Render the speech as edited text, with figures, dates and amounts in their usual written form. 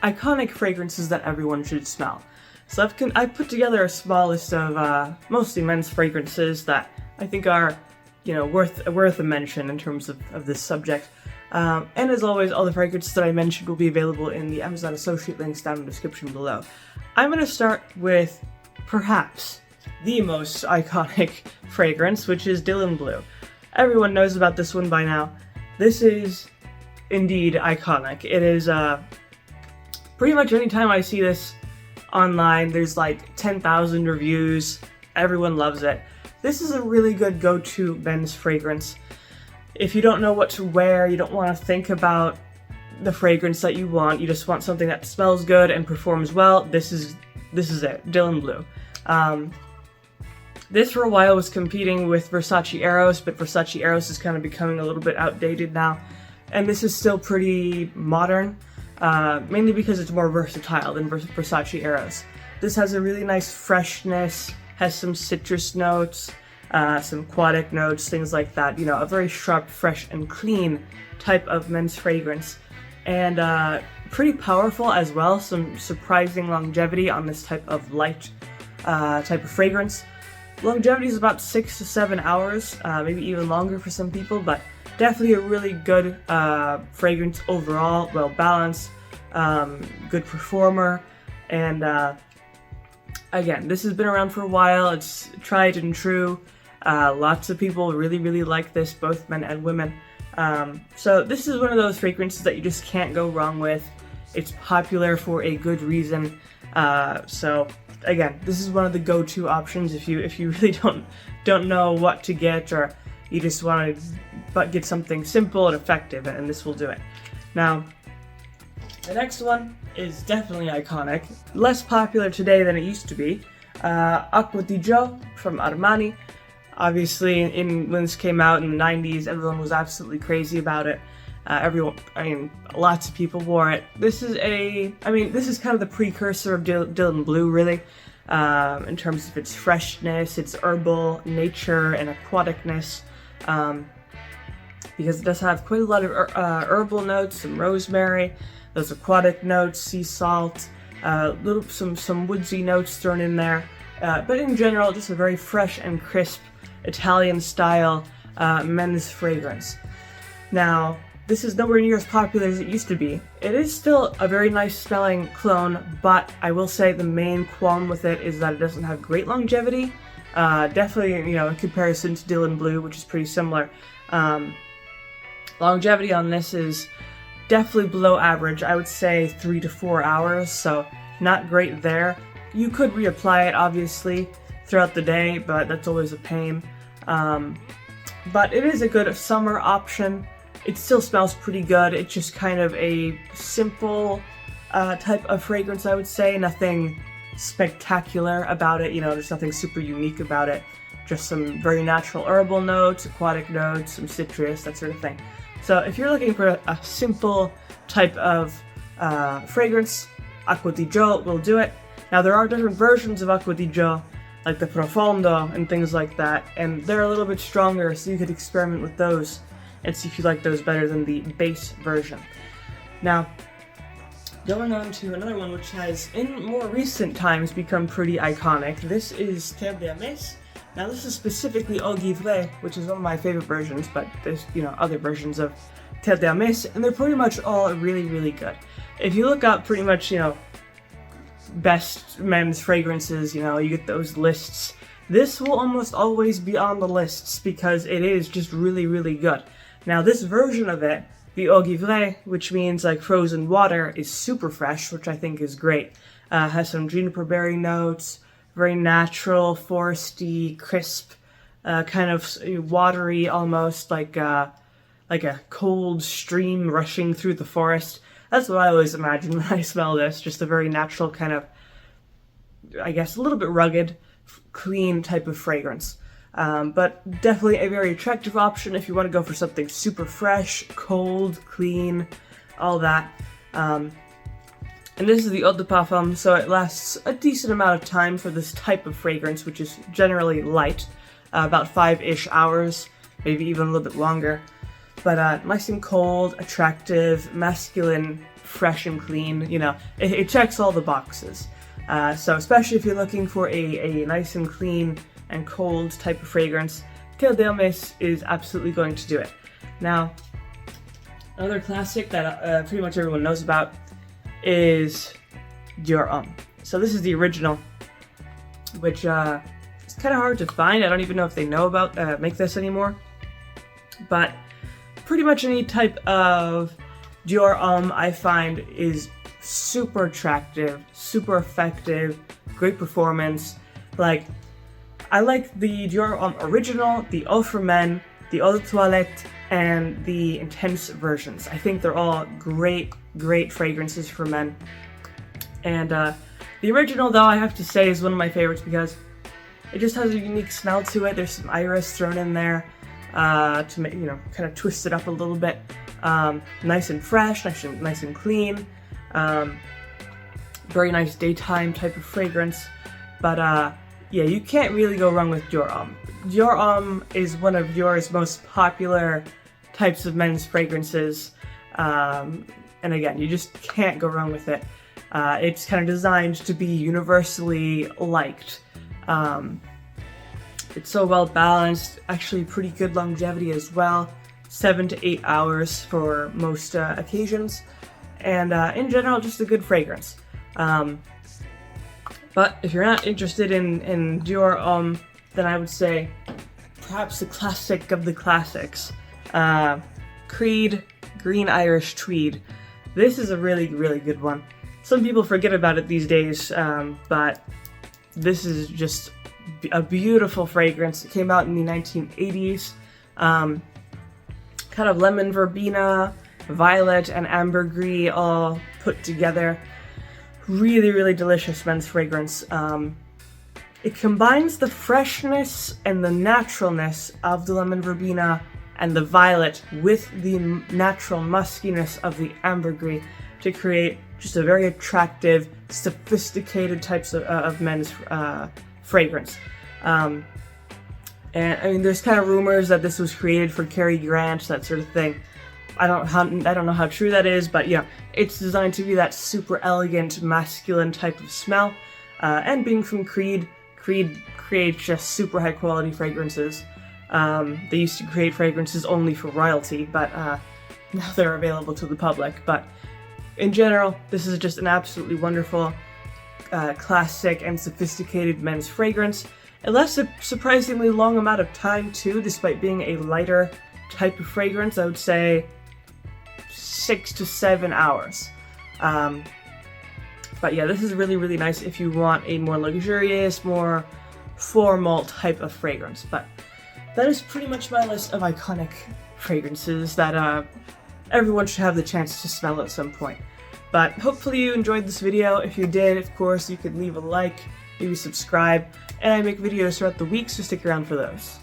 iconic fragrances that everyone should smell. So I've put together a small list of mostly men's fragrances that I think are, worth a mention in terms of this subject. And as always, all the fragrances that I mentioned will be available in the Amazon associate links down in the description below. I'm going to start with perhaps the most iconic fragrance, which is Dylan Blue. Everyone knows about this one by now. This is indeed iconic. It is pretty much anytime I see this online, there's like 10,000 reviews. Everyone loves it. This is a really good go-to men's fragrance. If you don't know what to wear, you don't want to think about the fragrance that you want, you just want something that smells good and performs well, this is it, Dylan Blue. This for a while was competing with Versace Eros, but Versace Eros is kind of becoming a little bit outdated now. And this is still pretty modern, mainly because it's more versatile than Versace Eros. This has a really nice freshness, has some citrus notes, some aquatic notes, things like that. A very sharp, fresh, and clean type of men's fragrance. And pretty powerful as well, some surprising longevity on this type of light type of fragrance. Longevity is about 6 to 7 hours, maybe even longer for some people, but definitely a really good fragrance overall, well balanced, good performer, and again, this has been around for a while, it's tried and true. Lots of people really like this, both men and women. So this is one of those fragrances that you just can't go wrong with. It's popular for a good reason. So again, this is one of the go-to options if you really don't know what to get, or you just want to get something simple and effective, and this will do it. Now, the next one is definitely iconic, less popular today than it used to be. Aqua from Armani. Obviously, when this came out in the 90s, everyone was absolutely crazy about it. Lots of people wore it. This is kind of the precursor of Dylan Blue, really, in terms of its freshness, its herbal nature, and aquaticness, because it does have quite a lot of herbal notes, some rosemary, those aquatic notes, sea salt, some woodsy notes thrown in there, but in general, just a very fresh and crisp Italian-style men's fragrance. Now, this is nowhere near as popular as it used to be. It is still a very nice smelling cologne, but I will say the main qualm with it is that it doesn't have great longevity. Definitely, in comparison to Dylan Blue, which is pretty similar. Longevity on this is definitely below average. I would say 3 to 4 hours, so not great there. You could reapply it, obviously, throughout the day, but that's always a pain. But it is a good summer option. It still smells pretty good. It's just kind of a simple type of fragrance, I would say. Nothing spectacular about it, there's nothing super unique about it. Just some very natural herbal notes, aquatic notes, some citrus, that sort of thing. So if you're looking for a simple type of fragrance, Aqua di Gio will do it. Now there are different versions of Aqua di Gio, like the Profondo and things like that, and they're a little bit stronger, so you could experiment with those and see if you like those better than the base version. Now, going on to another one which has, in more recent times, become pretty iconic. This is Terre d'Hermès. Now, this is specifically Eau Givrée, which is one of my favorite versions, but there's, other versions of Terre d'Hermès, and they're pretty much all really good. If you look up pretty much, best men's fragrances, you get those lists. This will almost always be on the lists because it is just really good. Now, this version of it, the Eau Givrée, which means like frozen water, is super fresh, which I think is great. Has some juniper berry notes, very natural, foresty, crisp, kind of watery, almost like a cold stream rushing through the forest. That's what I always imagine when I smell this, just a very natural kind of, I guess, a little bit rugged, clean type of fragrance. But definitely a very attractive option if you want to go for something super fresh, cold, clean, all that. And this is the Eau de Parfum, so it lasts a decent amount of time for this type of fragrance, which is generally light, about 5-ish hours, maybe even a little bit longer. But nice and cold, attractive, masculine fresh and clean. You know, it checks all the boxes. So especially if you're looking for a nice and clean and cold type of fragrance, Dior Homme is absolutely going to do it. Now, another classic that pretty much everyone knows about is Dior Homme. So this is the original, which is kind of hard to find. I don't even know if they know about make this anymore. But pretty much any type of Dior Homme I find is super attractive, super effective, great performance. Like, I like the Dior Homme original, the Eau for Men, the Eau de Toilette, and the Intense versions. I think they're all great fragrances for men. And the original, though, I have to say is one of my favorites because it just has a unique smell to it. There's some iris thrown in there to make, you know, kind of twist it up a little bit. Nice and fresh, nice and clean. Very nice daytime type of fragrance. But yeah, you can't really go wrong with Dior Homme. Dior Homme is one of Dior's most popular types of men's fragrances. And again, you just can't go wrong with it. It's kind of designed to be universally liked. It's so well balanced, actually pretty good longevity as well, 7 to 8 hours for most occasions, and in general just a good fragrance. But if you're not interested in Dior Homme, then I would say perhaps the classic of the classics, Creed Green Irish Tweed. This is a really good one. Some people forget about it these days, but this is just a beautiful fragrance. It came out in the 1980s. Kind of lemon verbena, violet, and ambergris all put together. Really delicious men's fragrance. It combines the freshness and the naturalness of the lemon verbena and the violet with the natural muskiness of the ambergris to create just a very attractive, sophisticated types of men's fragrance. And I mean, there's kind of rumors that this was created for Cary Grant, that sort of thing. I don't know how true that is, but yeah, it's designed to be that super elegant, masculine type of smell. And being from Creed creates just super high quality fragrances. They used to create fragrances only for royalty, but now they're available to the public. But in general, this is just an absolutely wonderful, classic and sophisticated men's fragrance. It lasts a surprisingly long amount of time too, despite being a lighter type of fragrance. I would say 6 to 7 hours. But yeah, this is really nice if you want a more luxurious, more formal type of fragrance. But that is pretty much my list of iconic fragrances that everyone should have the chance to smell at some point. But hopefully you enjoyed this video. If you did, of course, you could leave a like, maybe subscribe, and I make videos throughout the week, so stick around for those.